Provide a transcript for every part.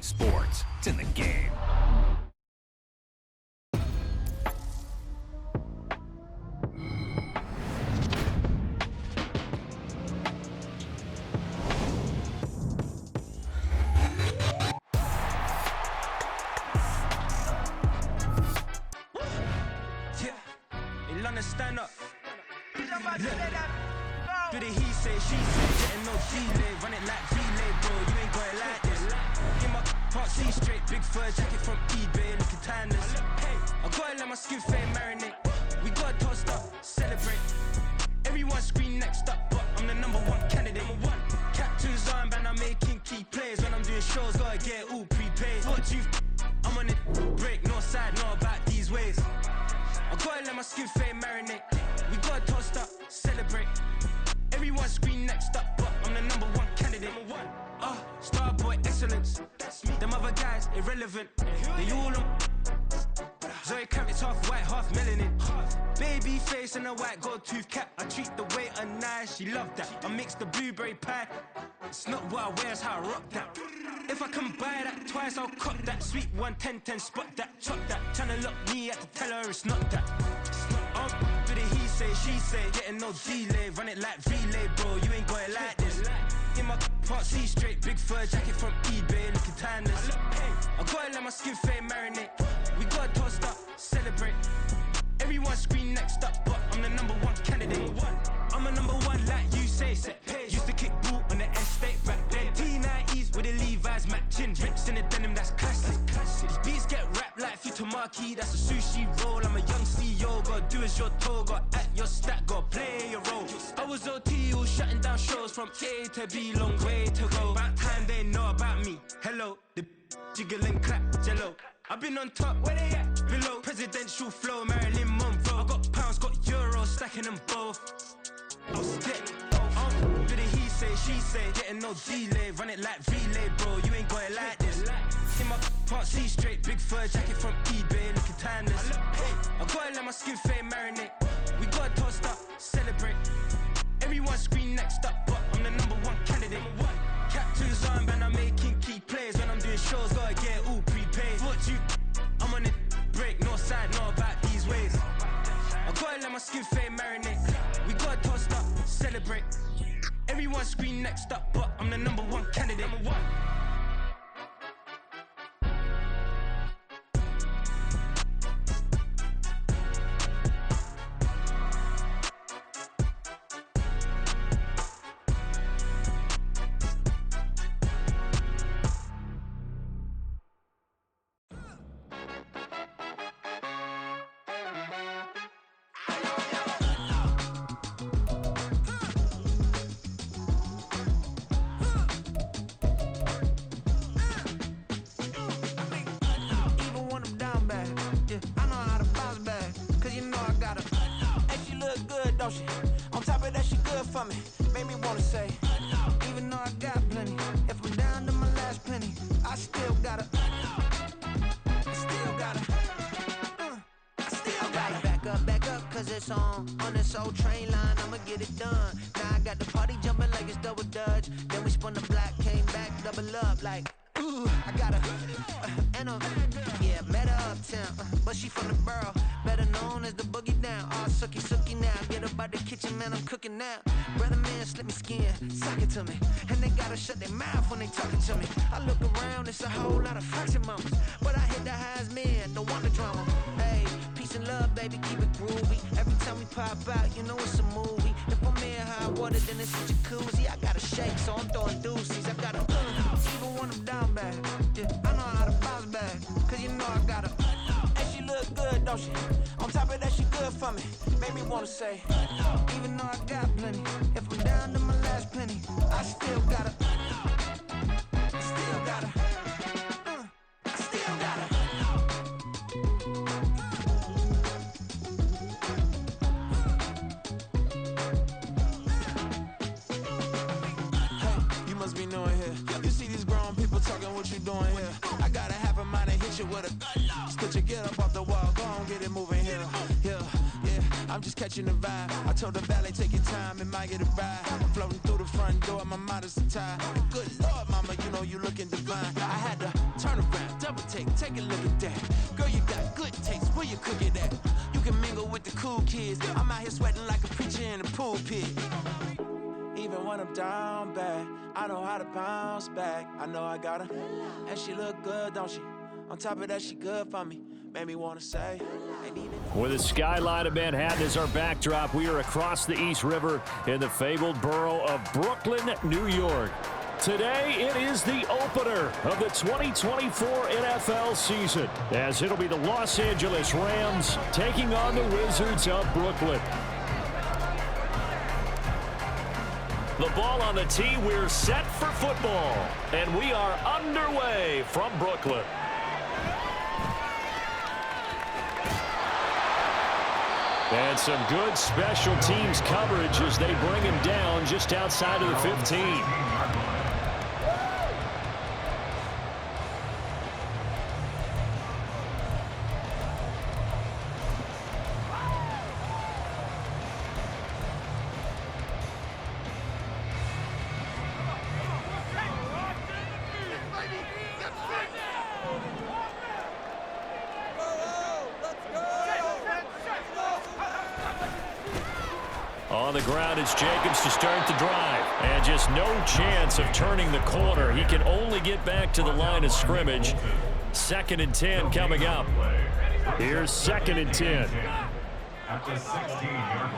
sports. It's in the game. Stand up. Do the he say, she say, getting no delay. Run it like relay, bro, you ain't got it like this. Get my part C straight, big fur jacket from eBay, looking timeless. I gotta let my skin fade marinate. We gotta toast up, celebrate. Everyone scream next up, but I'm the #1 candidate. Captain's armband, I'm making key plays. When I'm doing shows, gotta get all prepaid. What you I'm on it, break, no side, know about these ways. I gotta let my skin fade marinate. We gotta toast up, celebrate. Everyone scream next up, but I'm the #1 candidate. Starboy excellence. Them other guys irrelevant. They all on. Zoe Kravitz half white, half melanin. Baby face and a white gold tooth cap. I treat the waiter nice, she love that. I mix the blueberry pie. It's not what I wear, it's how I rock that. If I can buy that twice, I'll cop that. Sweet 110, spot that, chop that. Tryna lock me at the tell her it's not that. Do the he say, she say, getting no delay. Run it like relay, bro, you ain't got it like this. In my part C straight, big fur jacket from eBay, looking timeless. I gotta let my skin fade marinate. We gotta toast up, celebrate. Everyone scream next up, but I'm the #1 candidate. I'm a #1 like you say, set pace. Used to kick boot on the estate back then. T90s with the Levi's matching. Rips in the denim, that's classic. These beats get wrapped like Futamaki, that's a sushi roll. I'm a young CEO, gotta do as you're told. Gotta act your stat, gotta play your role. I was OT, all shutting down shows from A to B, long way to go. About time they know about me. Hello, the jiggle and clap, jello. I've been on top, where they at? Below, presidential flow, Marilyn Monroe. I got pounds, got euros, stacking them both. I was getting do the he say, she say, getting no delay. Run it like relay, bro, you ain't got it like this. In my part C straight, big fur jacket from eBay, looking timeless. I gotta let my skin fade marinate. We gotta toast up, celebrate. Everyone scream next up, but I'm the #1 candidate. Captain's armband, I'm making key plays. When I'm doing shows, gotta get all prepaid. What you I'm on it, break, no side, know about these ways. I gotta let my skin fade marinate. We gotta toast up, celebrate. Everyone scream next up, but I'm the #1 candidate. On top of that, she good for me. Made me wanna say, even though I got plenty, if I'm down to my last penny, I still gotta, back up, cause it's on this old train line, I'ma get it done. Now I got the party jumping like it's double dutch. Then we spun the block, came back, double up like, ooh, I got and yeah, met her uptown, but she from the borough, better known as the boogie down. All sookie now, get up out the kitchen, man, I'm cooking now. Brother man, slip me skin, suck it to me, and they gotta shut their mouth when they talking to me. I look around, it's a whole lot of fraction moments, but I hit the highs, man, don't want the drama. Hey, peace and love, baby, keep it groovy. Every time we pop out, you know it's a movie. If I'm in high water, then it's a jacuzzi. I gotta shake, so I'm throwing deuces. I gotta even when I'm down bad. Yeah, I know how to bounce back, cause you know I gotta. And she look good, don't she? On top of that, she good for me. Made me wanna say, even though I got plenty, if I'm down to my last penny, I still gotta. With a stitch it, get up off the wall, go on, get it moving here. Yeah, I'm just catching the vibe. I told the valet, take your time, it might get a ride. Floating through the front door, my mind is tied. Good Lord, mama, you know you looking divine. I had to turn around, double take a look at that. Girl, you got good taste, where you cook it at? You can mingle with the cool kids. I'm out here sweating like a preacher in a pulpit. Even when I'm down bad, I know how to bounce back. I know I got her, and she look good, don't she? On top of that, she good for me. Made me want to say, with the skyline of Manhattan as our backdrop, we are across the East River in the fabled borough of Brooklyn, New York. Today, it is the opener of the 2024 NFL season, as it'll be the Los Angeles Rams taking on the Wizards of Brooklyn. The ball on the tee, we're set for football, and we are underway from Brooklyn. And some good special teams coverage as they bring him down just outside of the 15. On the ground, it's Jacobs to start the drive. And just no chance of turning the corner. He can only get back to the line of scrimmage. 2nd and 10 coming up. Here's 2nd and 10. At the 16-yard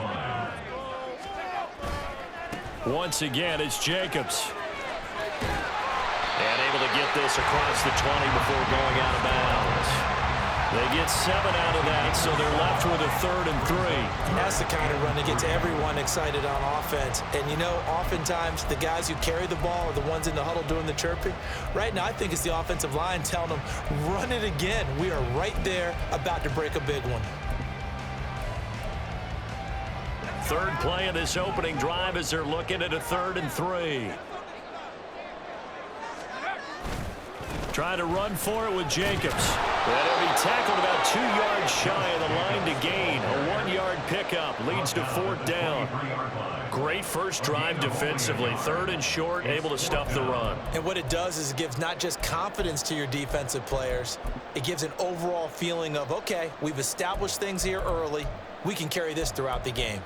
line. Once again, it's Jacobs. And able to get this across the 20 before going out of bounds. They get 7 out of that, so they're left with a 3rd and 3. That's the kind of run that gets everyone excited on offense. And, you know, oftentimes the guys who carry the ball are the ones in the huddle doing the chirping. Right now, I think it's the offensive line telling them, run it again. We are right there about to break a big one. 3rd play of this opening drive as they're looking at a 3rd and 3. Trying to run for it with Jacobs. And he'll be tackled about 2 yards shy of the line to gain. A 1-yard pickup leads to 4th down. Great first drive defensively. 3rd and short, able to stop the run. And what it does is it gives not just confidence to your defensive players, it gives an overall feeling of, okay, we've established things here early. We can carry this throughout the game.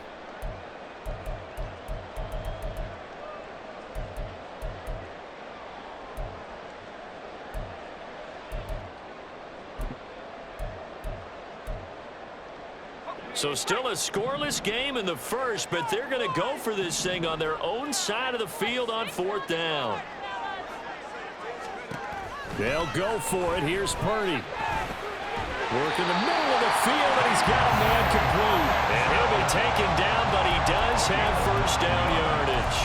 So still a scoreless game in the first, but they're going to go for this thing on their own side of the field on 4th down. They'll go for it. Here's Purdy. Work in the middle of the field, and he's got a man complete. And he'll be taken down, but he does have 1st down yardage.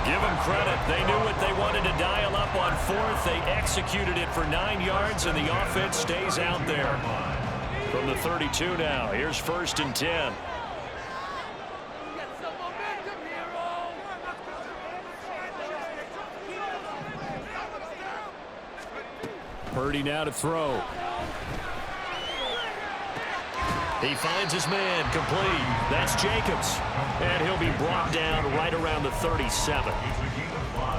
Give them credit. They knew what they wanted to dial up on 4th. They executed it for 9 yards, and the offense stays out there. From the 32 now, here's 1st and 10. Purdy now to throw. He finds his man complete. That's Jacobs. And he'll be brought down right around the 37.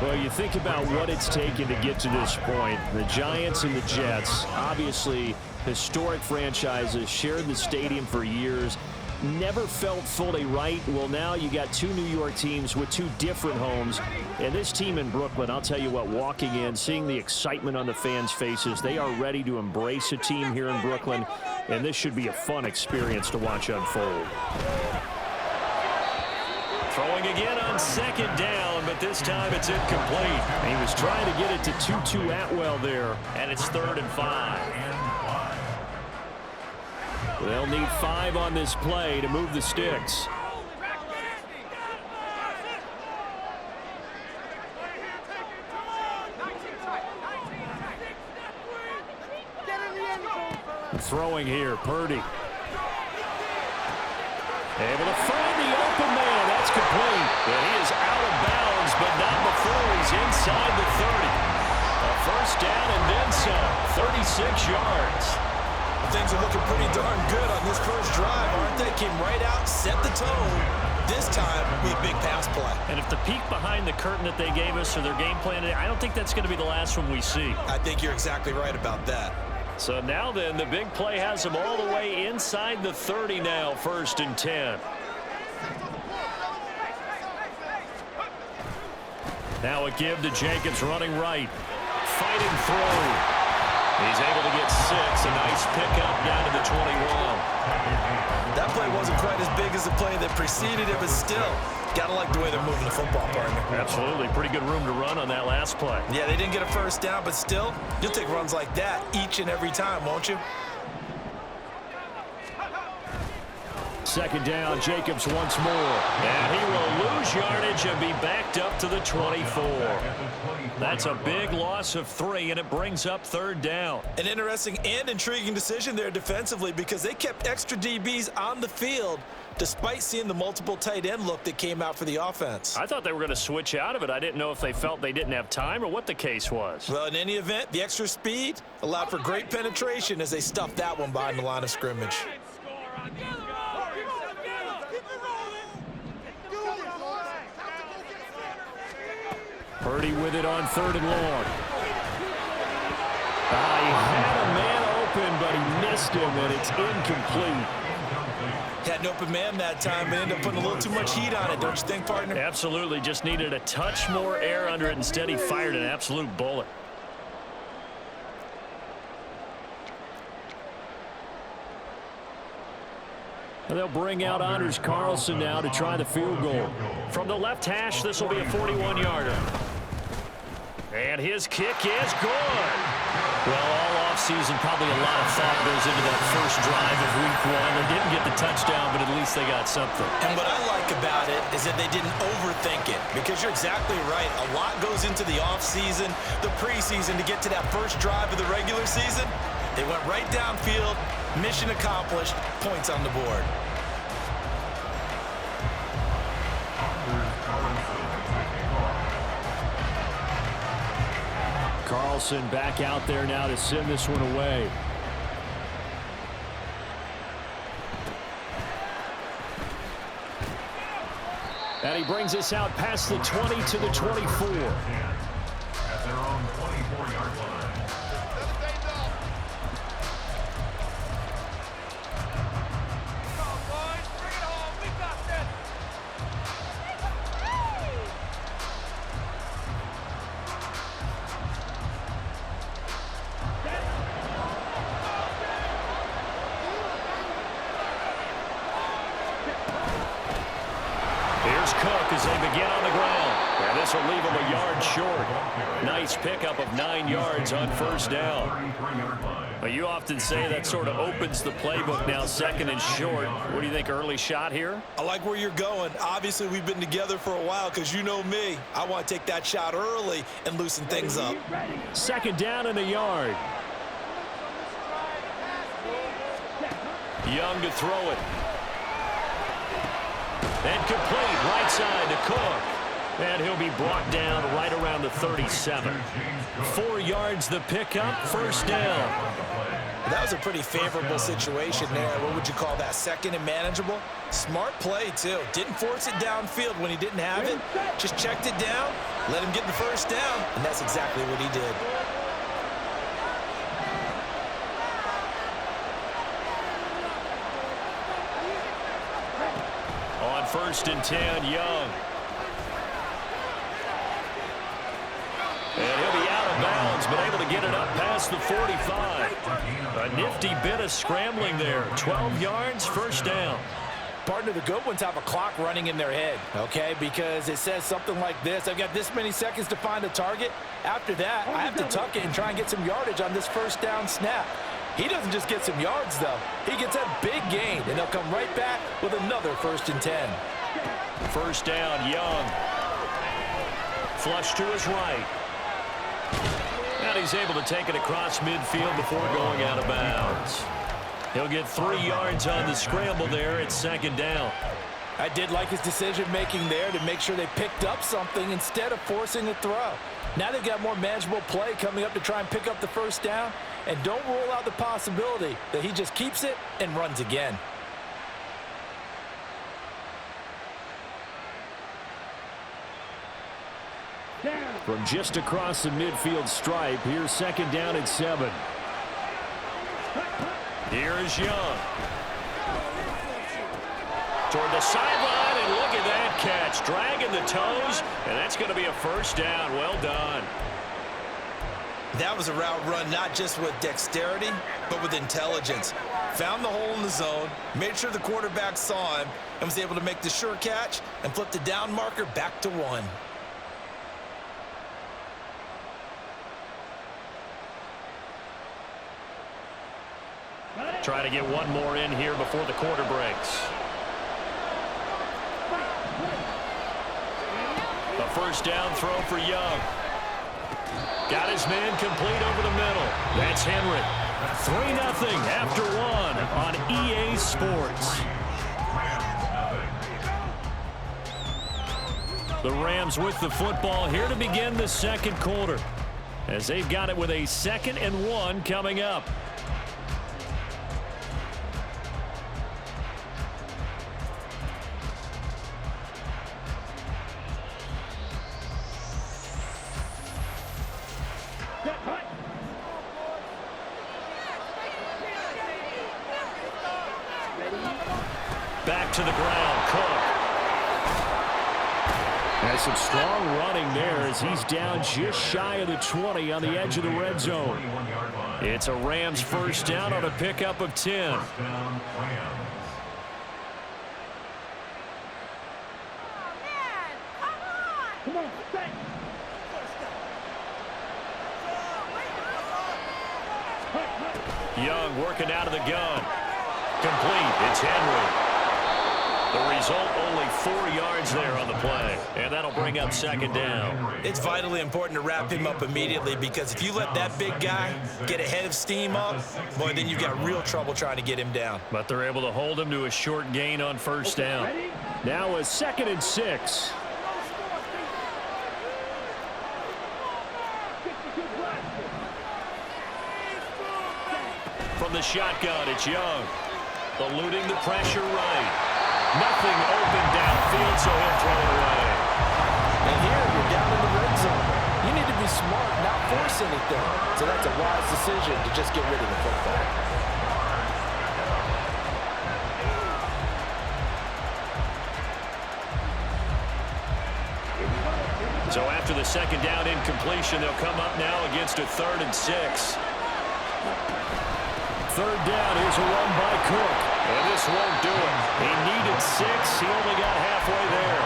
Well, you think about what it's taken to get to this point. The Giants and the Jets, obviously historic franchises, shared the stadium for years, never felt fully right. Well, now you got 2 New York teams with 2 different homes. And this team in Brooklyn, I'll tell you what, walking in, seeing the excitement on the fans' faces, they are ready to embrace a team here in Brooklyn. And this should be a fun experience to watch unfold. Throwing again on 2nd down, but this time it's incomplete. He was trying to get it to Tutu Atwell there, and it's 3rd and 5. They'll need 5 on this play to move the sticks. Throwing here, Purdy. Able to find the open man. That's complete. And he is out of bounds, but not before he's inside the 30. A 1st down and then some. 36 yards. Things are looking pretty darn good on this first drive, aren't they? Came right out, set the tone. This time with a big pass play. And if the peek behind the curtain that they gave us or their game plan, I don't think that's going to be the last one we see. I think you're exactly right about that. So now then, the big play has them all the way inside the 30 now, 1st and 10. Now a give to Jacobs running right. Fighting through. He's able to get 6. A nice pickup down to the 21. That play wasn't quite as big as the play that preceded it, but still, gotta like the way they're moving the football, partner. Absolutely. Pretty good room to run on that last play. Yeah, they didn't get a first down, but still, you'll take runs like that each and every time, won't you? 2nd down, Jacobs once more. And he will lose yardage and be backed up to the 24. That's a big loss of 3, and it brings up 3rd down. An interesting and intriguing decision there defensively because they kept extra DBs on the field despite seeing the multiple tight end look that came out for the offense. I thought they were going to switch out of it. I didn't know if they felt they didn't have time or what the case was. Well, in any event, the extra speed allowed for great penetration as they stuffed that one behind the line of scrimmage. Purdy with it on 3rd and long. He had a man open, but he missed him, and it's incomplete. Had an open man that time, but ended up putting a little too much heat on it, don't you think, partner? Absolutely. Just needed a touch more air under it. Instead, he fired an absolute bullet. They'll bring out Anders Carlson now to try the field goal. From the left hash, this will be a 41-yarder. And his kick is good. Well, all offseason, probably a lot of thought goes into that first drive of week 1. They didn't get the touchdown, but at least they got something. And what I like about it is that they didn't overthink it, because you're exactly right. A lot goes into the offseason, the preseason, to get to that first drive of the regular season. They went right downfield, mission accomplished, points on the board. Carlson back out there now to send this one away. And he brings us out past the 20 to the 24. At their own 24-yard line. As they begin on the ground. And this will leave them a yard short. Nice pickup of 9 yards on 1st down. But you often say that sort of opens the playbook now, 2nd and short. What do you think, early shot here? I like where you're going. Obviously, we've been together for a while because you know me. I want to take that shot early and loosen things up. 2nd down and a yard. Young to throw it. And complete, right side to Cook. And he'll be brought down right around the 37. 4 yards the pickup, 1st down. That was a pretty favorable situation there. What would you call that? 2nd and manageable? Smart play, too. Didn't force it downfield when he didn't have it. Just checked it down, let him get the 1st down, and that's exactly what he did. On 1st and 10, Young. And he'll be out of bounds, but able to get it up past the 45. A nifty bit of scrambling there. 12 yards, 1st down. Partner, the good ones have a clock running in their head, okay? Because it says something like this. I've got this many seconds to find a target. After that, I have to tuck it and try and get some yardage on this 1st down snap. He doesn't just get some yards, though. He gets a big gain, and they'll come right back with another 1st and 10. 1st down, Young. Flush to his right. And he's able to take it across midfield before going out of bounds. He'll get 3 yards on the scramble there at 2nd down. I did like his decision-making there to make sure they picked up something instead of forcing a throw. Now they've got more manageable play coming up to try and pick up the 1st down, and don't rule out the possibility that he just keeps it and runs again. From just across the midfield stripe, here's 2nd down and 7. Here is Young. Toward the sideline, and look at that catch. Dragging the toes, and that's going to be a 1st down. Well done. That was a route run not just with dexterity, but with intelligence. Found the hole in the zone, made sure the quarterback saw him, and was able to make the sure catch and flip the down marker back to 1. Try to get one more in here before the quarter breaks. A 1st down throw for Young. Got his man complete over the middle. That's Henry. 3-0 after 1 on EA Sports. The Rams with the football here to begin the 2nd quarter, as they've got it with a 2nd and 1 coming up. Back to the ground, Cook. Has some strong running there as he's down just shy of the 20 on the edge of the red zone. It's a Rams 1st down on a pickup of 10. Young working out of the gun. Complete. It's Henry. The result, only 4 yards there on the play. And that'll bring up 2nd down. It's vitally important to wrap him up immediately, because if you let that big guy get ahead of steam up, boy, then you've got real trouble trying to get him down. But they're able to hold him to a short gain on 1st down. Now a 2nd and 6. From the shotgun, it's Young. Eluding the pressure right. Nothing open downfield, so he'll throw it away. And here, you're down in the red zone. You need to be smart, not force anything. So that's a wise decision to just get rid of the football. So after the 2nd down incompletion, they'll come up now against a 3rd and 6. 3rd down, here's a run by Cook. And this won't do it. He needed 6. He only got halfway there.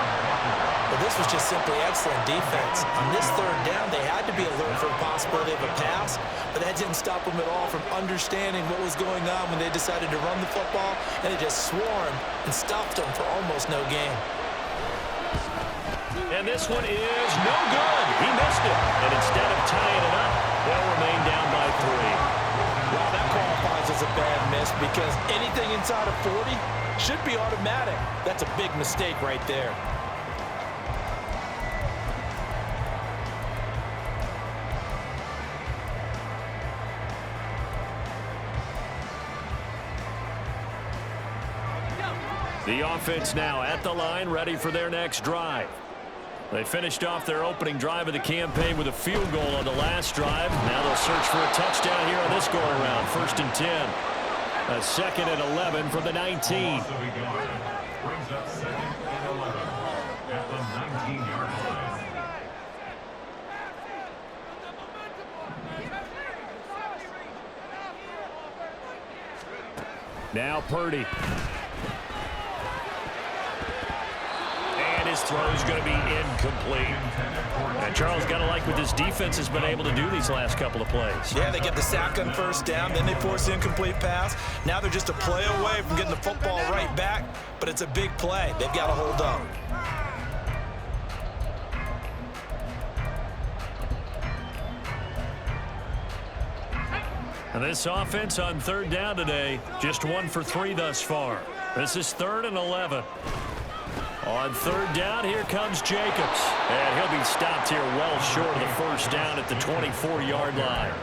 But this was just simply excellent defense. On this 3rd down, they had to be alert for the possibility of a pass, but that didn't stop them at all from understanding what was going on when they decided to run the football, and they just swarmed and stopped them for almost no gain. And this one is no good. He missed it. And instead of tying it up, they'll remain down by 3. Wow, that qualifies as a bad miss, because anything inside of 40 should be automatic. That's a big mistake right there. The offense now at the line, ready for their next drive. They finished off their opening drive of the campaign with a field goal on the last drive. Now they'll search for a touchdown here on this go-around. 1st and 10. A 2nd and 11 from the 19. Brings up 2nd and 11 at the 19-yard line. Now Purdy. And his throw is going to be incomplete. And Charles, got to like what this defense has been able to do these last couple of plays. Yeah, they get the sack on 1st down, then they force the incomplete pass. Now they're just a play away from getting the football right back, but it's a big play. They've got to hold up. And this offense on 3rd down today, just 1 for 3 thus far. This is 3rd and 11. On 3rd down, here comes Jacobs. And he'll be stopped here well short of the 1st down at the 24-yard line.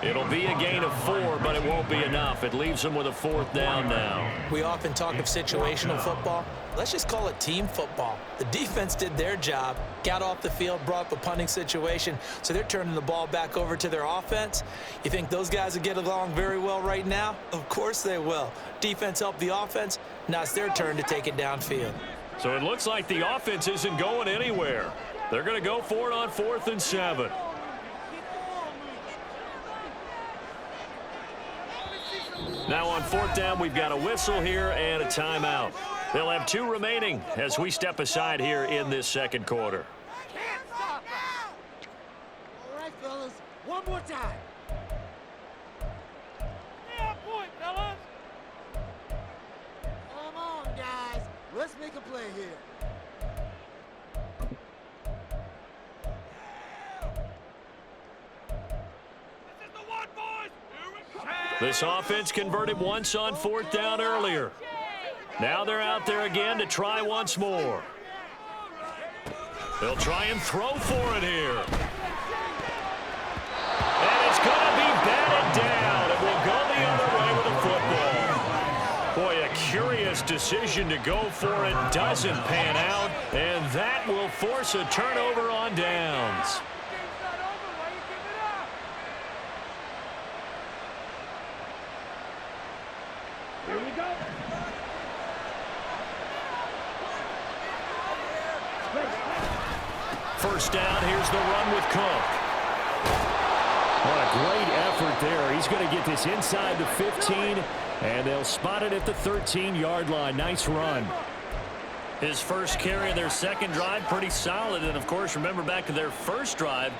It'll be a gain of 4, but it won't be enough. It leaves them with a 4th down now. We often talk of situational football. let's just call it team football. The defense did their job, got off the field, brought up a punting situation, so they're turning the ball back over to their offense. You think those guys will get along very well right now? Of course they will. Defense helped the offense. Now it's their turn to take it downfield. So it looks like the offense isn't going anywhere. They're going to go for it on 4th and 7. Now on 4th down, we've got a whistle here and a timeout. They'll have 2 remaining as we step aside here in this second quarter. Can't stop now. All right, fellas, one more time. Yeah, point, fellas. Come on, guys. Let's make a play here. This offense converted once on 4th down earlier. Now they're out there again to try once more. They'll try and throw for it here. And it's going to be batted down. It will go the other way with the football. Boy, a curious decision to go for it doesn't pan out, and that will force a turnover on downs. Here we go. First down, here's the run with Cook. What a great effort there. He's going to get this inside the 15, and they'll spot it at the 13-yard line. Nice run. His first carry of their second drive, pretty solid. And, of course, remember back to their first drive,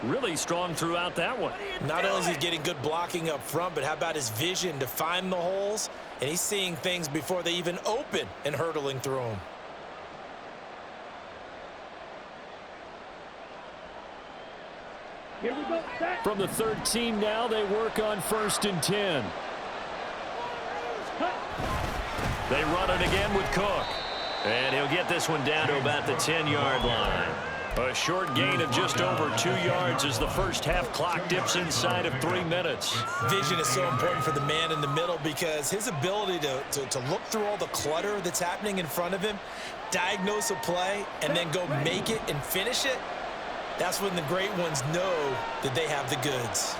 really strong throughout that one. Not only is he getting good blocking up front, but how about his vision to find the holes? And he's seeing things before they even open and hurtling through them. Here we go. From the 13 now, they work on 1st and 10. They run it again with Cook. And he'll get this one down to about the 10-yard line. A short gain of just over 2 yards as the first half clock dips inside of 3 minutes. Vision is so important for the man in the middle because his ability to look through all the clutter that's happening in front of him, diagnose a play, and then go make it and finish it, that's when the great ones know that they have the goods.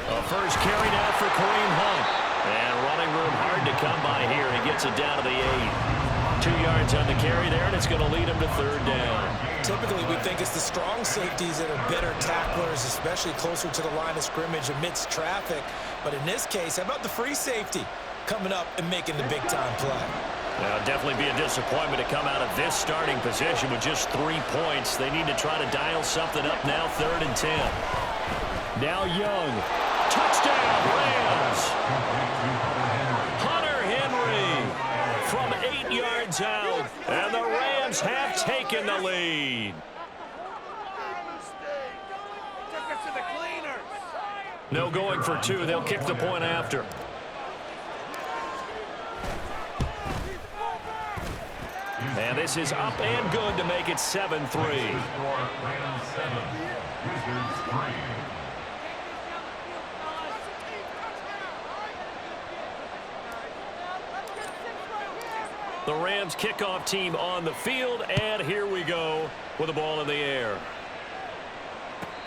A first carry now for Kareem Hunt. And running room hard to come by here. He gets it down to the 8. 2 yards on the carry there, and it's going to lead him to 3rd down. Typically, we think it's the strong safeties that are better tacklers, especially closer to the line of scrimmage amidst traffic. But in this case, how about the free safety coming up and making the big-time play? Now, definitely be a disappointment to come out of this starting position with just 3 points. They need to try to dial something up now, 3rd and 10. Now Young. Touchdown, Rams. Hunter Henry from 8 yards out, and the Rams have taken the lead. No going for 2. They'll kick the point after. And this is up and good to make it 7-3. The Rams kickoff team on the field, and here we go with the ball in the air.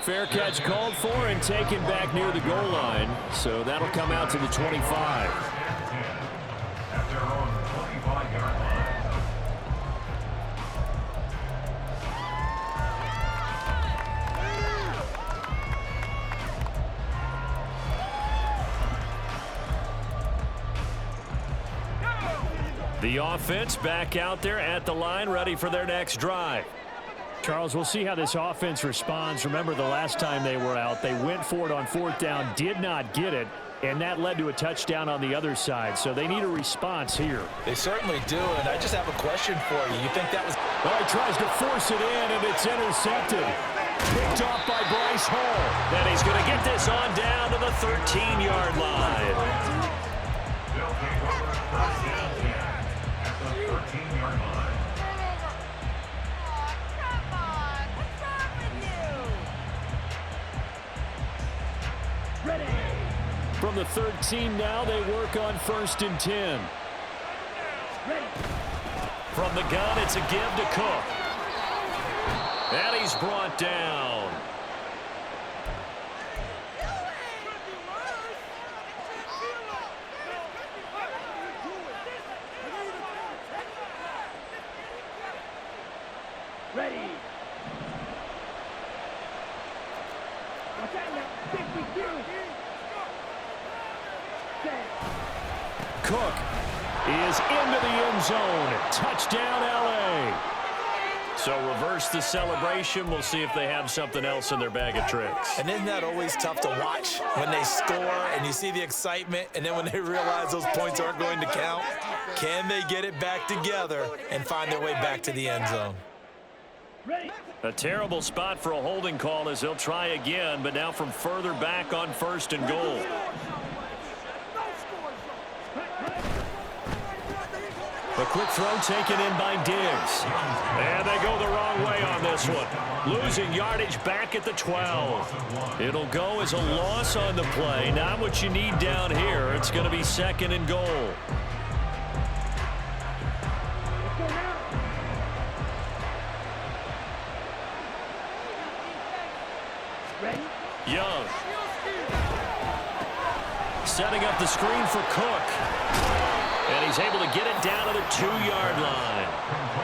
Fair catch called for and taken back near the goal line, so that'll come out to the 25. At their own 25-yard line. The offense back out there at the line, ready for their next drive. Charles, we'll see how this offense responds. Remember the last time they were out, they went for it on 4th down, did not get it, and that led to a touchdown on the other side. So they need a response here. They certainly do, and I just have a question for you. You think that was... Oh, he tries to force it in, and it's intercepted. Picked off by Bryce Hall. Then he's going to get this on down to the 13-yard line. They'll take over 1st and 10 at the 13-yard line. From the 13 now, they work on 1st and 10. From the gun, it's a give to Cook. And he's brought down. Ready. Cook is into the end zone. Touchdown, L.A. So reverse the celebration. We'll see if they have something else in their bag of tricks. And isn't that always tough to watch when they score and you see the excitement, and then when they realize those points aren't going to count? Can they get it back together and find their way back to the end zone? A terrible spot for a holding call as they'll try again, but now from further back on 1st and goal. A quick throw taken in by Diggs. And they go the wrong way on this one. Losing yardage back at the 12. It'll go as a loss on the play. Not what you need down here. It's going to be 2nd and goal. Young. Setting up the screen for Cook. And he's able to get it down to the 2-yard line.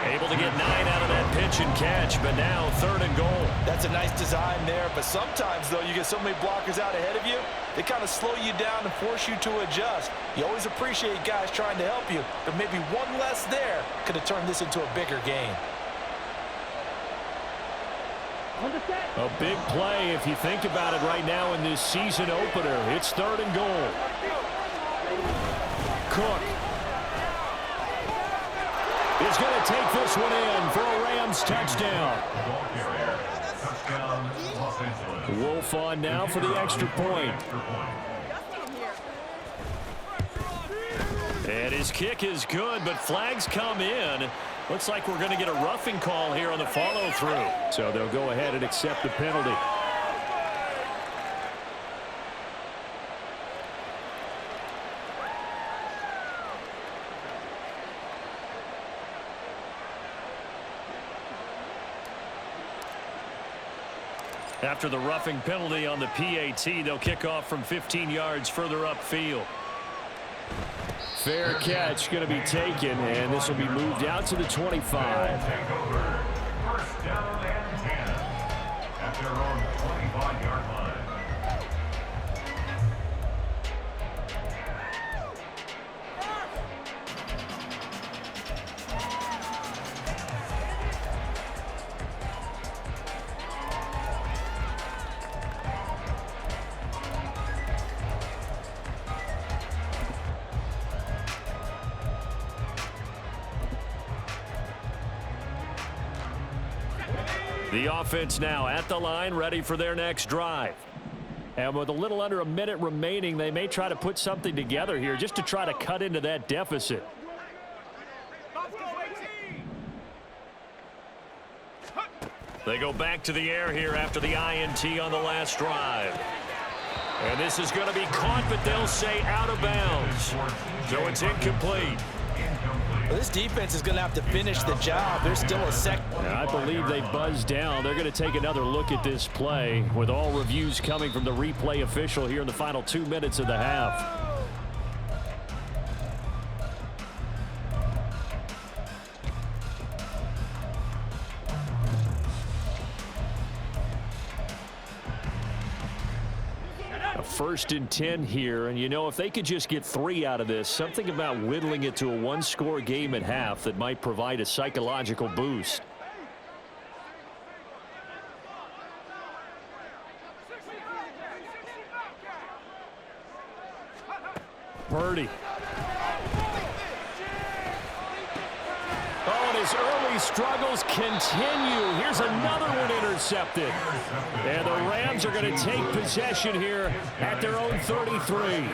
Able to get 9 out of that pitch and catch, but now 3rd and goal. That's a nice design there, but sometimes, though, you get so many blockers out ahead of you, they kind of slow you down and force you to adjust. You always appreciate guys trying to help you, but maybe one less there could have turned this into a bigger game. A big play if you think about it right now in this season opener. It's 3rd and goal. Cook is going to take this one in for a Rams touchdown. Wolf on now for the extra point. And his kick is good, but flags come in. Looks like we're going to get a roughing call here on the follow-through. So they'll go ahead and accept the penalty. After the roughing penalty on the PAT, they'll kick off from 15 yards further upfield. Fair catch going to be taken, and this will be moved out to the 25. Take over. 1st down and 10 at their own 25-yard line. The offense now at the line, ready for their next drive. And with a little under a minute remaining, they may try to put something together here just to try to cut into that deficit. They go back to the air here after the INT on the last drive. And this is going to be caught, but they'll say out of bounds. So it's incomplete. Well, this defense is going to have to finish the job. There's still a second. I believe they buzzed down. They're going to take another look at this play with all reviews coming from the replay official here in the final 2 minutes of the half. A 1st and 10 here, and you know, if they could just get 3 out of this, something about whittling it to a 1-score game at half that might provide a psychological boost. Purdy. Oh, and his early struggles continue. Here's another one intercepted. And the Rams are going to take possession here at their own 33.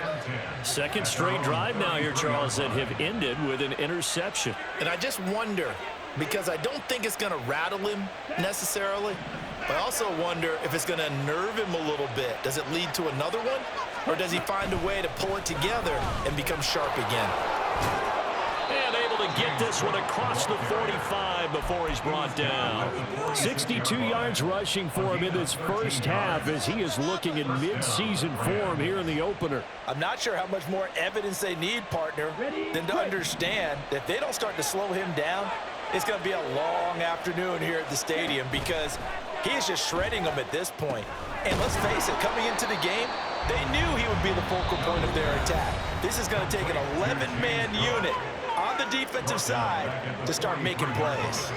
Second straight drive now here, Charles, that have ended with an interception. And I just wonder, because I don't think it's going to rattle him necessarily, but I also wonder if it's going to nerve him a little bit. Does it lead to another one? Or does he find a way to pull it together and become sharp again? And able to get this one across the 45 before he's brought down. 62 yards rushing for him in this first half as he is looking in mid-season form here in the opener. I'm not sure how much more evidence they need, partner, than to understand that if they don't start to slow him down, it's going to be a long afternoon here at the stadium because he is just shredding them at this point. And let's face it, coming into the game, they knew he would be the focal point of their attack. This is going to take an 11-man unit on the defensive side to start making plays.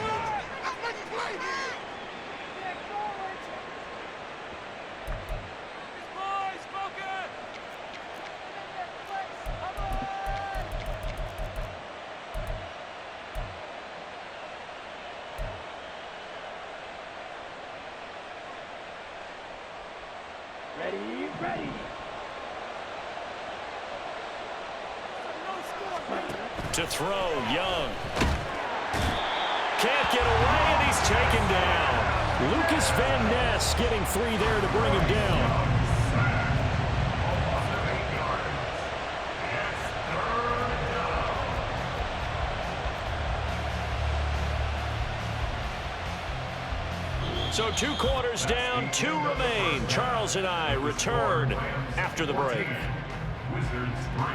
To throw, Young. Can't get away, and he's taken down. Lucas Van Ness getting 3 there to bring him down. So 2 quarters down, 2 remain. Charles and I return after the break. Wizards 3.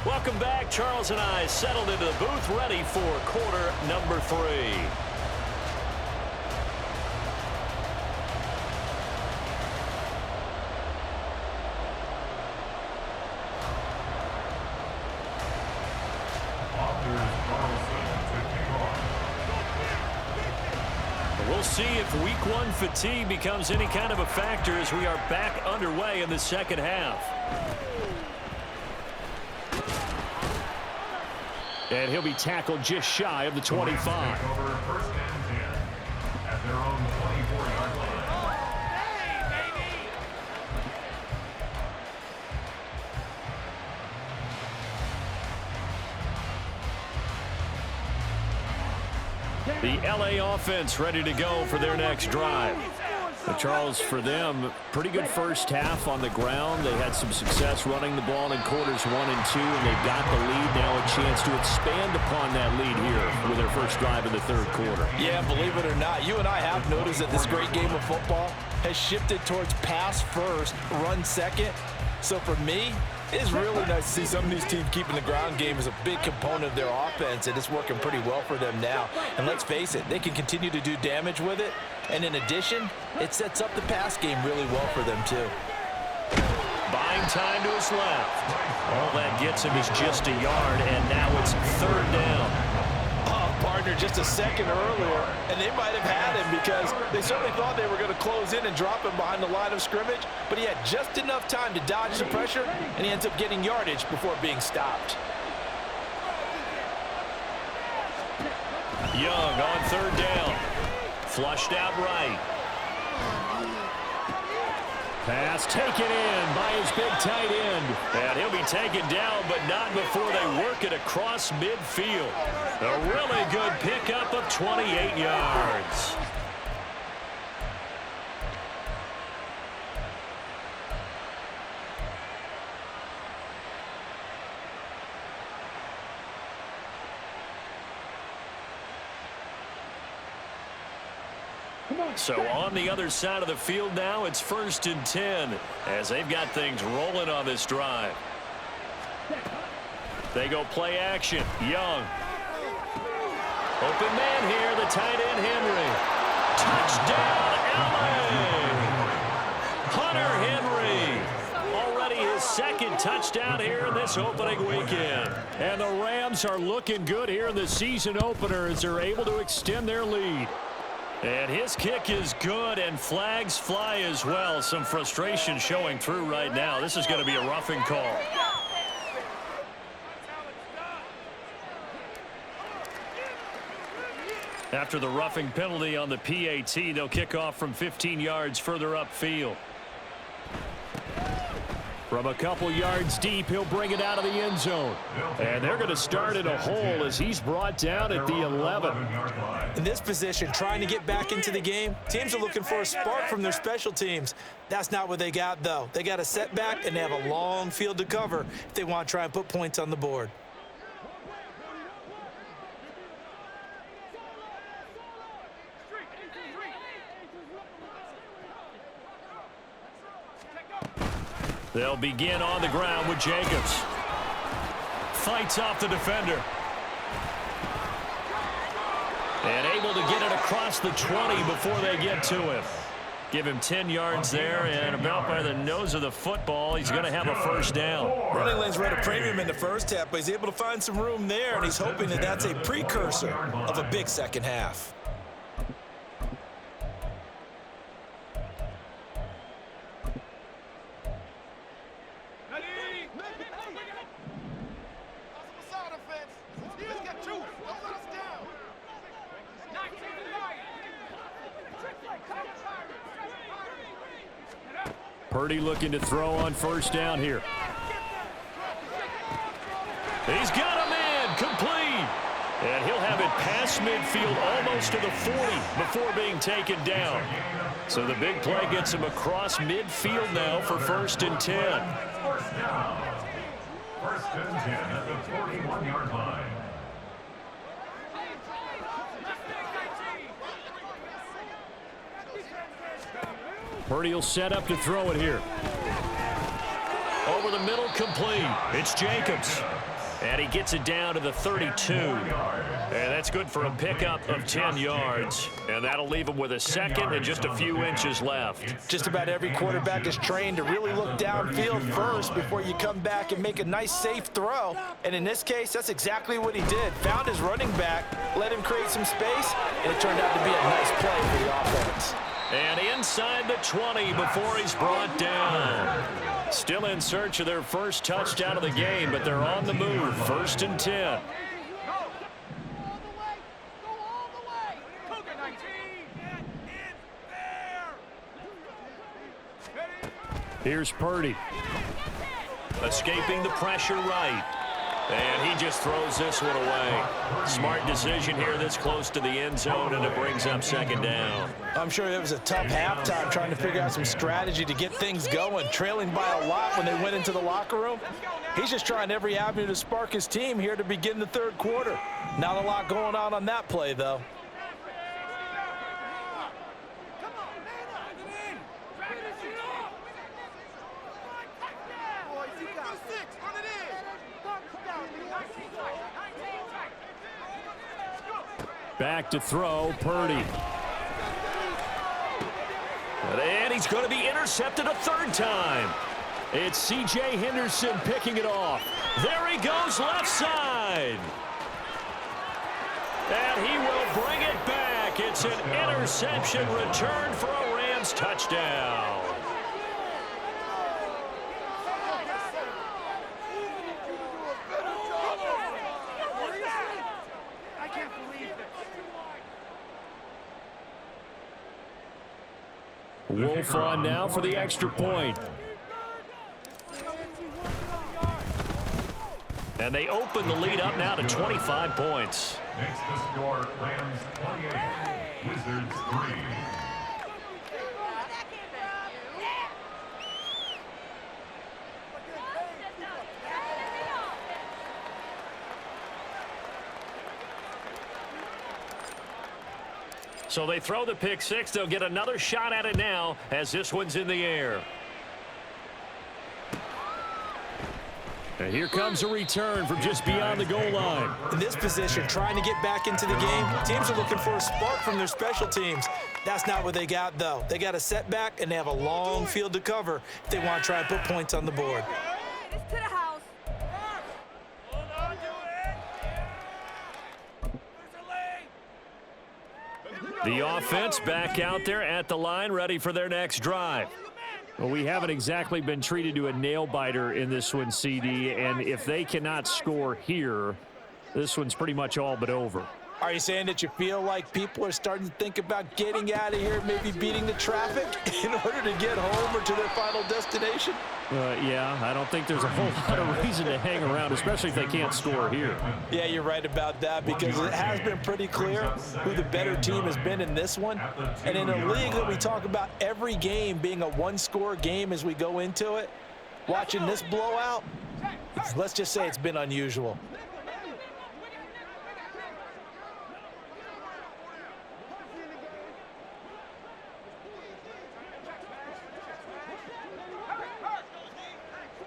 Welcome back. Charles and I settled into the booth, ready for quarter number 3. We'll see if week 1 fatigue becomes any kind of a factor as we are back underway in the second half. And he'll be tackled just shy of the 25. First and 10 at their own 24-yard line. The LA offense ready to go for their next drive. But Charles, for them, pretty good first half on the ground. They had some success running the ball in quarters 1 and 2, and they've got the lead now, a chance to expand upon that lead here with their first drive in the third quarter. Yeah, believe it or not, you and I have noticed that this great game of football has shifted towards pass first, run second. So for me, it's really nice to see some of these teams keeping the ground game as a big component of their offense, and it's working pretty well for them now. And let's face it, they can continue to do damage with it. And in addition, it sets up the pass game really well for them, too. Buying time to his left. All that gets him is just a yard, and now it's 3rd down. Oh, partner, just a second earlier, and they might have had him because they certainly thought they were going to close in and drop him behind the line of scrimmage, but he had just enough time to dodge the pressure, and he ends up getting yardage before being stopped. Young on 3rd down. Flushed out right. Pass taken in by his big tight end. And he'll be taken down, but not before they work it across midfield. A really good pickup of 28 yards. So on the other side of the field now, it's 1st and 10 as they've got things rolling on this drive. They go play action. Young. Open man here, the tight end Henry. Touchdown, LA! Hunter Henry. Already his 2nd touchdown here in this opening weekend. And the Rams are looking good here in the season opener as they're able to extend their lead. And his kick is good, and flags fly as well. Some frustration showing through right now. This is going to be a roughing call. After the roughing penalty on the PAT, they'll kick off from 15 yards further upfield. From a couple yards deep, he'll bring it out of the end zone. And they're going to start in a hole as he's brought down at the 11. In this position, trying to get back into the game, teams are looking for a spark from their special teams. That's not what they got, though. They got a setback, and they have a long field to cover if they want to try and put points on the board. They'll begin on the ground with Jacobs. Fights off the defender. And able to get it across the 20 before they get to him. Give him 10 yards there, and about by the nose of the football, he's going to have a first down. Running lanes were at a premium in the first half, but he's able to find some room there, and he's hoping that that's a precursor of a big second half. Purdy looking to throw on first down here. He's got a man complete. And he'll have it past midfield almost to the 40 before being taken down. So the big play gets him across midfield now for 1st and 10. First down. 1st and 10 at the 41-yard line. Purdy will set up to throw it here. Over the middle, complete. It's Jacobs. And he gets it down to the 32. And that's good for a pickup of 10 yards. And that'll leave him with a second and just a few inches left. Just about every quarterback is trained to really look downfield first before you come back and make a nice, safe throw. And in this case, that's exactly what he did. Found his running back, let him create some space, and it turned out to be a nice play for the offense. And inside the 20 before he's brought down. Still in search of their first touchdown of the game, but they're on the move. 1st and 10. Here's Purdy. Escaping the pressure right. And he just throws this one away. Smart decision here this close to the end zone, and it brings up 2nd down. I'm sure it was a tough halftime trying to figure out some strategy to get things going, trailing by a lot when they went into the locker room. He's just trying every avenue to spark his team here to begin the 3rd quarter. Not a lot going on that play, though. Back to throw, Purdy. And he's going to be intercepted a 3rd time. It's C.J. Henderson picking it off. There he goes, left side. And he will bring it back. It's an interception return for a Rams touchdown. Wolf on now for the extra point. And they open the lead up now to 25 points. Makes the score Rams 28, Wizards 3. So they throw the pick six. They'll get another shot at it now as this one's in the air. And here comes a return from just beyond the goal line. In this position, trying to get back into the game, teams are looking for a spark from their special teams. That's not what they got, though. They got a setback, and they have a long field to cover if they want to try and put points on the board. It's to the house. The offense back out there at the line, ready for their next drive. Well, we haven't exactly been treated to a nail-biter in this one, CD, and if they cannot score here, this one's pretty much all but over. Are you saying that you feel like people are starting to think about getting out of here, maybe beating the traffic in order to get home or to their final destination? Yeah, I don't think there's a whole lot of reason to hang around, especially if they can't score here. Yeah, you're right about that, because it has been pretty clear who the better team has been in this one. And in a league that we talk about every game being a one-score game as we go into it, watching this blowout, let's just say it's been unusual.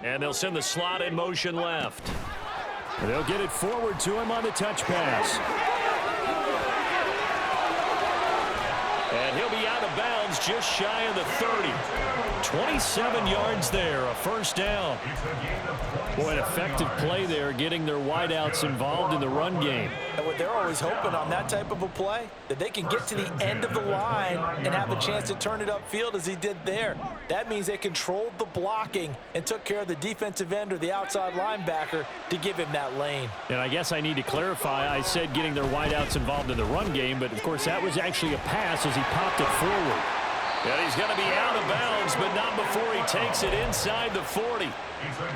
And they'll send the slot in motion left. And they'll get it forward to him on the touch pass. And he'll be out of bounds just shy of the 30. 27 yards there, a first down. Boy, an effective play there, getting their wideouts involved in the run game. And what they're always hoping on that type of a play, that they can get to the end of the line and have a chance to turn it upfield as he did there. That means they controlled the blocking and took care of the defensive end or the outside linebacker to give him that lane. And I guess I need to clarify, I said getting their wideouts involved in the run game, but of course that was actually a pass as he popped it forward. And he's going to be out of bounds, but not before he takes it inside the 40.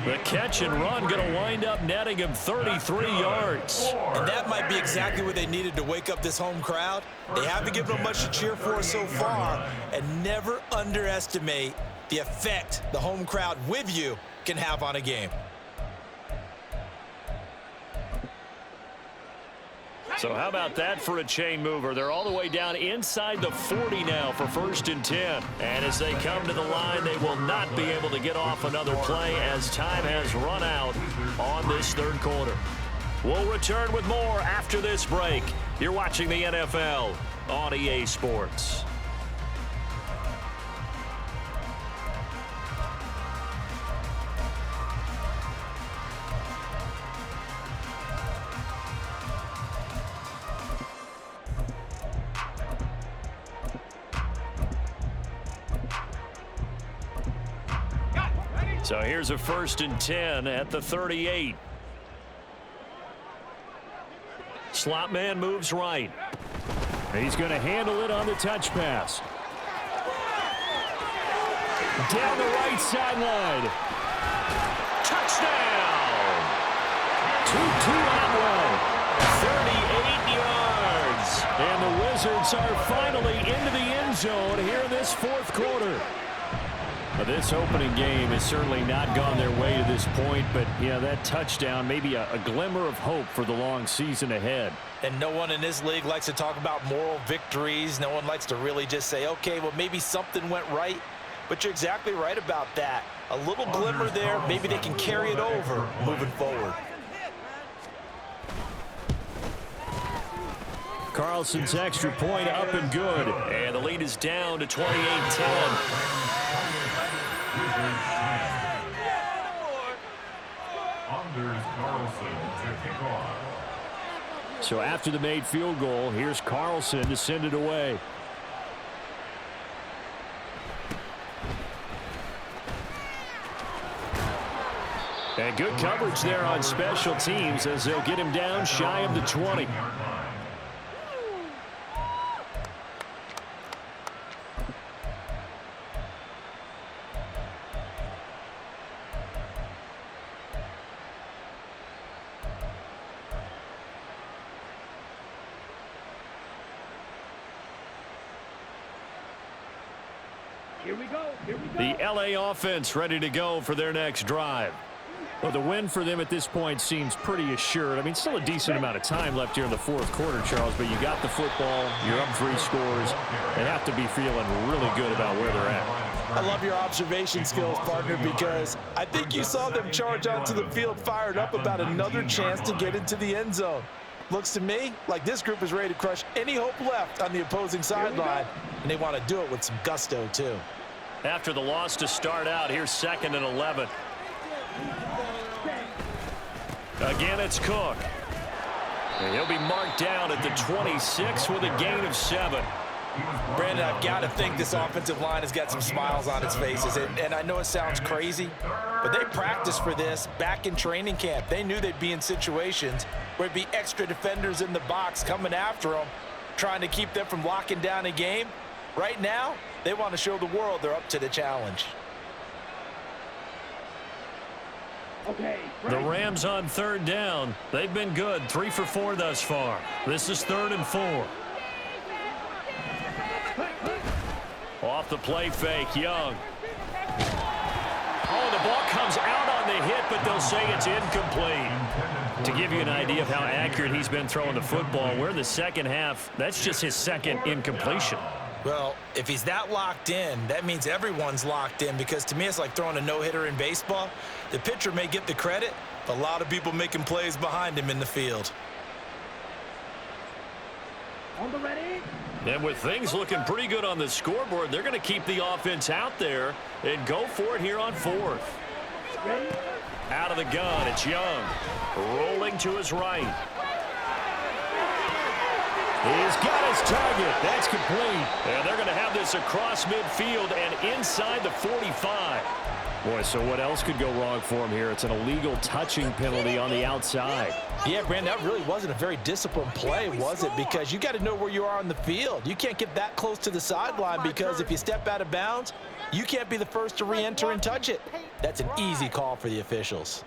The catch and run going to wind up netting him 33 yards. And that might be exactly what they needed to wake up this home crowd. They haven't given them much to cheer for so far, and never underestimate the effect the home crowd with you can have on a game. So how about that for a chain mover? They're all the way down inside the 40 now for 1st and 10. And as they come to the line, they will not be able to get off another play as time has run out on this third quarter. We'll return with more after this break. You're watching the NFL on EA Sports. So here's a 1st and 10 at the 38. Slot man moves right. He's going to handle it on the touch pass. Down the right sideline. Touchdown! 2-2 on 38 yards. And the Wizards are finally into the end zone here in this 4th quarter. This opening game has certainly not gone their way to this point, but yeah, that touchdown, maybe a glimmer of hope for the long season ahead. And no one in this league likes to talk about moral victories. No one likes to really just say, okay, well, maybe something went right. But you're exactly right about that. A little glimmer there, maybe they can carry it over moving forward. Carlson's extra point up and good. And the lead is down to 28-10. So after the made field goal, here's Carlson to send it away. And good coverage there on special teams as they'll get him down shy of the 20. The LA offense ready to go for their next drive. Well, the win for them at this point seems pretty assured. I mean, still a decent amount of time left here in the 4th quarter, Charles, but you got the football, you're up 3 scores, and have to be feeling really good about where they're at. I love your observation skills, partner, because I think you saw them charge onto the field fired up about another chance to get into the end zone. Looks to me like this group is ready to crush any hope left on the opposing sideline, and they want to do it with some gusto, too. After the loss to start out, here's 2nd and 11. Again, it's Cook. And he'll be marked down at the 26 with a gain of 7. Brandon, I've got to think this offensive line has got some smiles on its faces. And I know it sounds crazy, but they practiced for this back in training camp. They knew they'd be in situations where it'd be extra defenders in the box coming after them, trying to keep them from locking down a game. Right now, they want to show the world they're up to the challenge. The Rams on third down. They've been good, 3 for 4 thus far. This is 3rd and 4. Off the play fake, Young. Oh, the ball comes out on the hit, but they'll say it's incomplete. To give you an idea of how accurate he's been throwing the football, we're in the second half. That's just his second incompletion. Well, if he's that locked in, that means everyone's locked in, because to me it's like throwing a no-hitter in baseball. The pitcher may get the credit, but a lot of people making plays behind him in the field. And with things looking pretty good on the scoreboard, they're going to keep the offense out there and go for it here on 4th. Out of the gun, it's Young. Rolling to his right. He's got his target. That's complete. And they're going to have this across midfield and inside the 45. Boy, so what else could go wrong for him here? It's an illegal touching penalty on the outside. Yeah, Brandon, that really wasn't a very disciplined play, was it? Because you got to know where you are on the field. You can't get that close to the sideline, because if you step out of bounds, you can't be the first to re-enter and touch it. That's an easy call for the officials.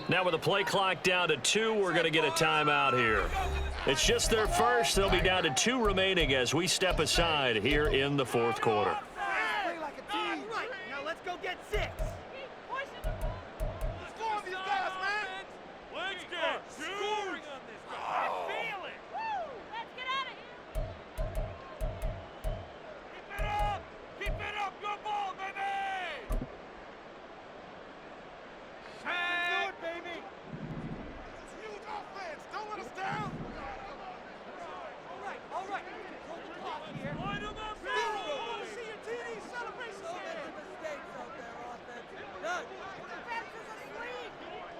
Now with the play clock down to 2, we're going to get a timeout here. It's just their first. They'll be down to 2 remaining as we step aside here in the 4th quarter. Play like a team. Right. Now let's go get 6. Let's go on these guys, man. Let's get scoring on this guy. I feel it. Woo! Let's get out of here. Keep it up. Keep it up. Your ball, baby. Good, baby. It's huge offense. Don't let us down. All right. Hold the clock here. Line them up, I want to see your TD celebration. So many mistakes out there, offense. None.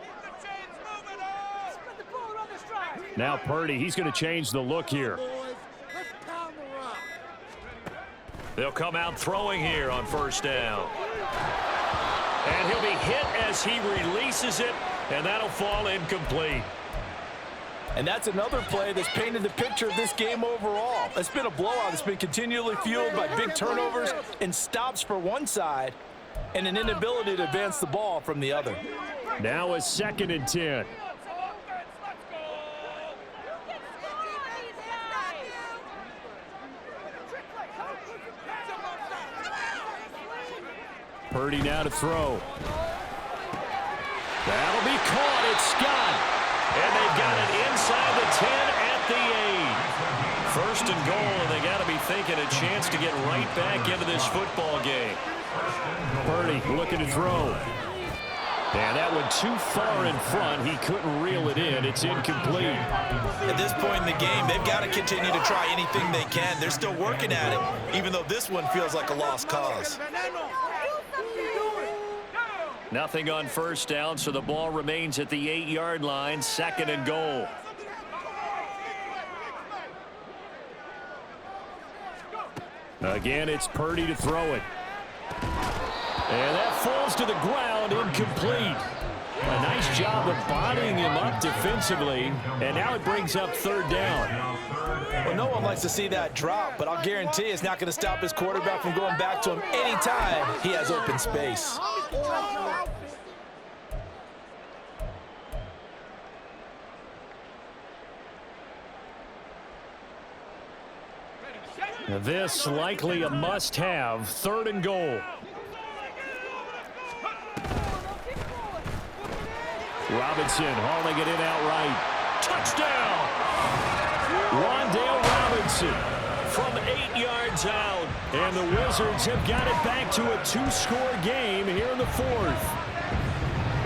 Keep the chains moving on. Spread the ball on the stride. Now Purdy, he's going to change the look here. Boys, let's pound the rock. They'll come out throwing here on 1st down. And he'll be hit as he releases it, and that'll fall incomplete. And that's another play that's painted the picture of this game overall. It's been a blowout. It's been continually fueled by big turnovers and stops for one side and an inability to advance the ball from the other. Now a 2nd and 10. Purdy now to throw. That'll be caught. It's Scott. And they've got it inside the 10 at the 8. 1st and goal, and they got to be thinking a chance to get right back into this football game. Purdy looking to throw. And that one too far in front. He couldn't reel it in. It's incomplete. At this point in the game, they've got to continue to try anything they can. They're still working at it, even though this one feels like a lost cause. Nothing on 1st down, so the ball remains at the 8-yard line. 2nd and goal. Again, it's Purdy to throw it. And that falls to the ground, incomplete. A nice job of bodying him up defensively, and now it brings up 3rd down. Well, no one likes to see that drop, but I'll guarantee it's not going to stop his quarterback from going back to him anytime he has open space. This likely a must-have. 3rd and goal. Robinson hauling it in outright. Touchdown! Wandale Robinson from 8 yards out. And the Wizards have got it back to a 2-score game here in the fourth.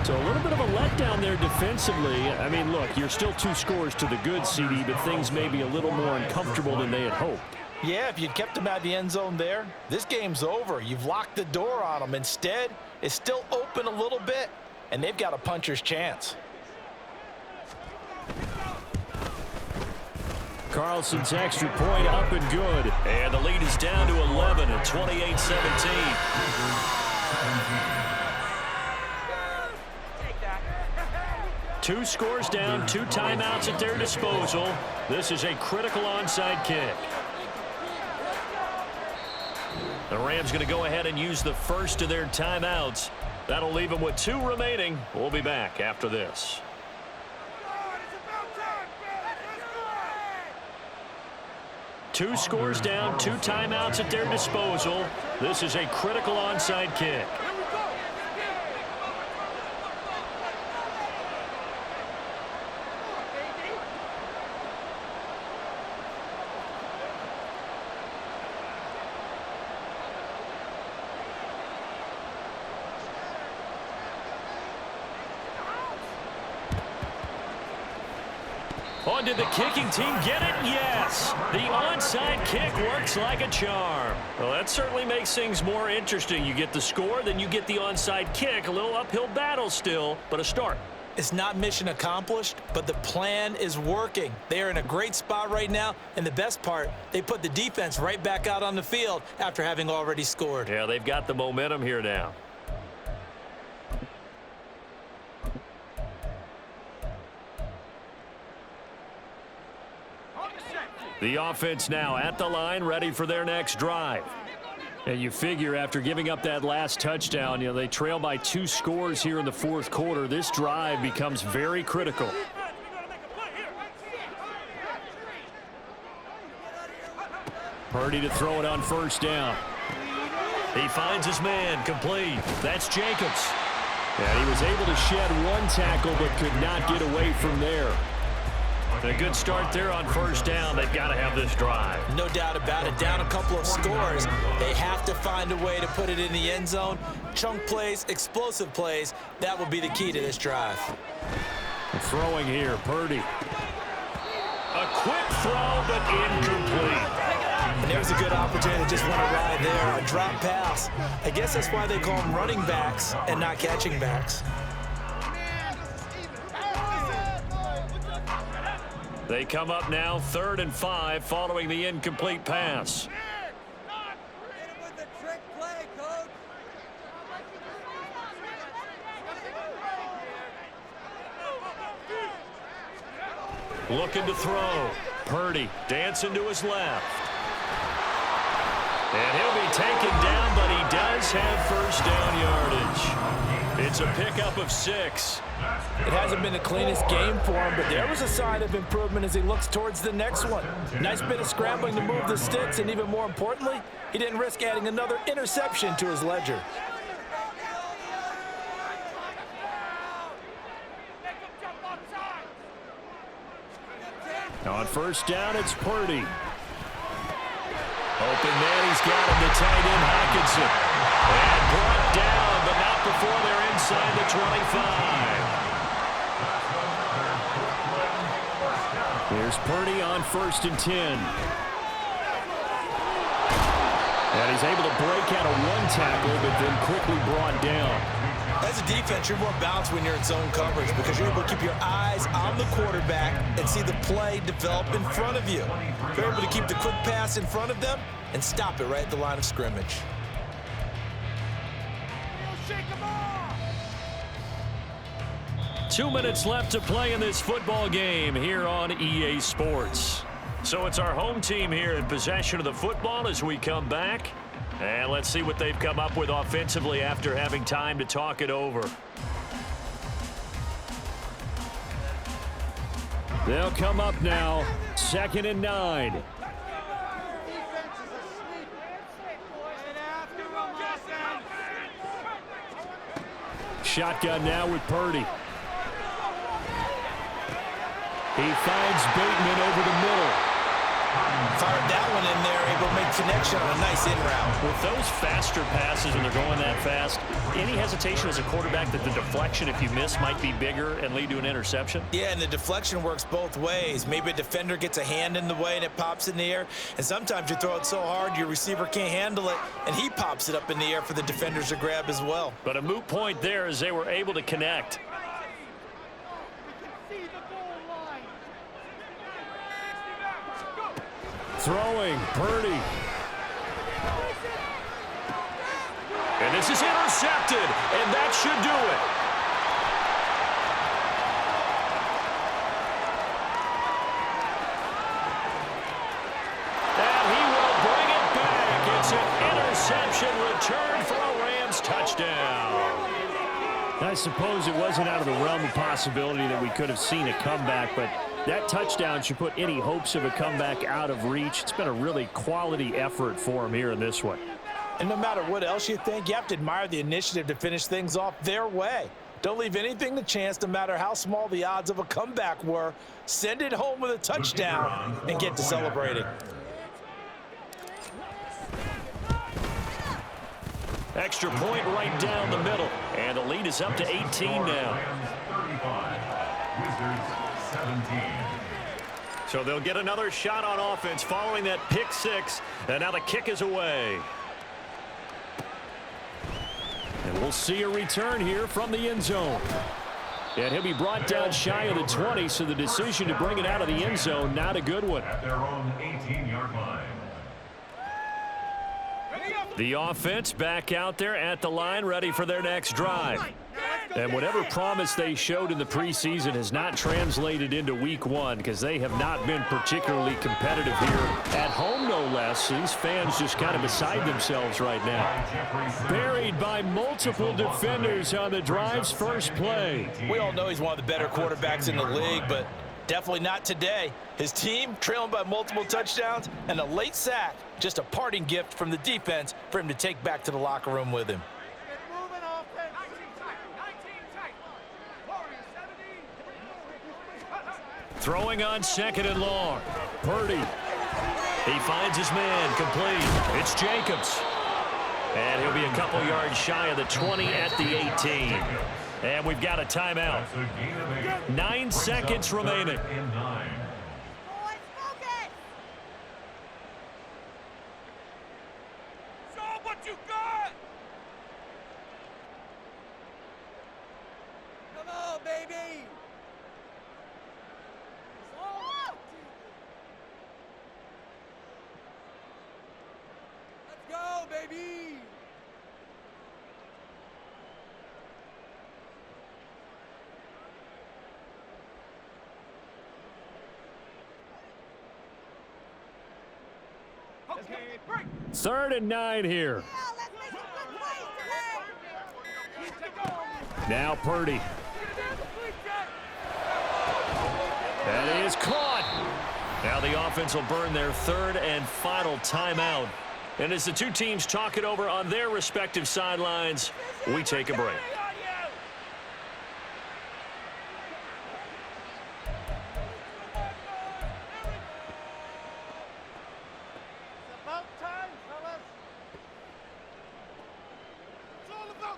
So a little bit of a letdown there defensively. I mean, look, you're still 2 scores to the good, CD, but things may be a little more uncomfortable than they had hoped. Yeah, if you'd kept them at the end zone there, this game's over. You've locked the door on them. Instead, it's still open a little bit, and they've got a puncher's chance. Carlson's extra point up and good. And the lead is down to 11 at 28-17. Two scores down, 2 timeouts at their disposal. This is a critical onside kick. The Rams going to go ahead and use the first of their timeouts. That'll leave them with 2 remaining. We'll be back after this. Two scores down, 2 timeouts at their disposal. This is a critical onside kick. On did the kicking team get it? Yes. The onside kick works like a charm. Well, that certainly makes things more interesting. You get the score, then you get the onside kick. A little uphill battle still, but a start. It's not mission accomplished, but the plan is working. They are in a great spot right now, and the best part, they put the defense right back out on the field after having already scored. Yeah, they've got the momentum here now. The offense now at the line, ready for their next drive. And you figure after giving up that last touchdown, you know, they trail by 2 scores here in the fourth quarter. This drive becomes very critical. Purdy to throw it on first down. He finds his man, complete. That's Jacobs. And he was able to shed 1 tackle but could not get away from there. A good start there on first down. They've got to have this drive. No doubt about it. Down a couple of scores. They have to find a way to put it in the end zone. Chunk plays, explosive plays. That will be the key to this drive. Throwing here, Purdy. A quick throw, but incomplete. And there's a good opportunity to just run a ride there. A drop pass. I guess that's why they call them running backs and not catching backs. They come up now 3rd and 5 following the incomplete pass. Looking to throw. Purdy dancing to his left. And he'll be taken down, but he does have first down yardage. It's a pickup of 6. It hasn't been the cleanest game for him, but there was a sign of improvement as he looks towards the next one. Nice bit of scrambling to move the sticks, and even more importantly, he didn't risk adding another interception to his ledger. On first down, it's Purdy. Open man, he's got him, the tight end, Hockenson. And brought down, but not before they're inside the 25. Here's Purdy on 1st and 10. And he's able to break out of 1 tackle, but then quickly brought down. As a defense, you're more balanced when you're in zone coverage because you're able to keep your eyes on the quarterback and see the play develop in front of you. You're able to keep the quick pass in front of them and stop it right at the line of scrimmage. 2 minutes left to play in this football game here on EA Sports. So it's our home team here in possession of the football as we come back. And let's see what they've come up with offensively after having time to talk it over. They'll come up now, 2nd and 9. Shotgun now with Purdy. He finds Bateman over the middle. Fired that one in there, able to make connection on a nice in route. With those faster passes when they're going that fast, any hesitation as a quarterback that the deflection, if you miss, might be bigger and lead to an interception? Yeah, and the deflection works both ways. Maybe a defender gets a hand in the way and it pops in the air, and sometimes you throw it so hard your receiver can't handle it, and he pops it up in the air for the defenders to grab as well. But a moot point there as they were able to connect. Throwing, Purdy. And this is intercepted, and that should do it. And he will bring it back. It's an interception return for a Rams touchdown. I suppose it wasn't out of the realm of possibility that we could have seen a comeback, but that touchdown should put any hopes of a comeback out of reach. It's been a really quality effort for him here in this one. And no matter what else you think, you have to admire the initiative to finish things off their way. Don't leave anything to chance, no matter how small the odds of a comeback were. Send it home with a touchdown and get to celebrating. Extra point right down the middle. And the lead is up to 18 now. 17. So they'll get another shot on offense following that pick six. And now the kick is away. And we'll see a return here from the end zone. And he'll be brought down shy of the 20, so the decision to bring it out of the end zone, not a good one. At their own 18-yard line. The offense back out there at the line, ready for their next drive. And whatever promise they showed in the preseason has not translated into week one, because they have not been particularly competitive here at home, no less. These fans just kind of beside themselves right now. Buried by multiple defenders on the drive's first play. We all know he's one of the better quarterbacks in the league, but definitely not today. His team trailing by multiple touchdowns and a late sack. Just a parting gift from the defense for him to take back to the locker room with him. Throwing on second and long. Purdy. He finds his man complete. It's Jacobs. And he'll be a couple yards shy of the 20 at the 18. And we've got a timeout. 9 seconds remaining. Third and 9 here. Now Purdy. That is caught. Now the offense will burn their third and final timeout. And as the two teams talk it over on their respective sidelines, we take a break.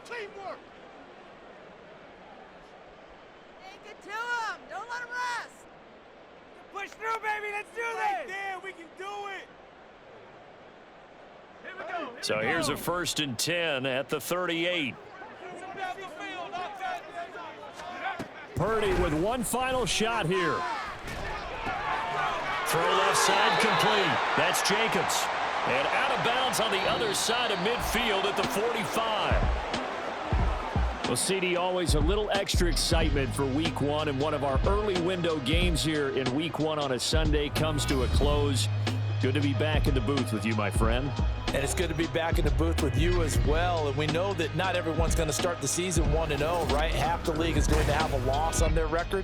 Teamwork! Take it to him! Don't let him rest! Push through, baby! Let's do this! Right there, we can do it! Here we go! So here's a 1st and 10 at the 38. Purdy with one final shot here. Throw left side complete. That's Jacobs. And out of bounds on the other side of midfield at the 45. Well, CD, always a little extra excitement for week one, and one of our early window games here in week one on a Sunday comes to a close. Good to be back in the booth with you, my friend. And it's good to be back in the booth with you as well. And we know that not everyone's going to start the season 1-0, right? Half the league is going to have a loss on their record.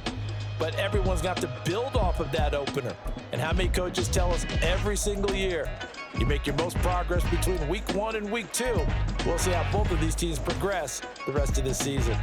But everyone's got to build off of that opener. And how many coaches tell us every single year, you make your most progress between week 1 and week 2. We'll see how both of these teams progress the rest of this season.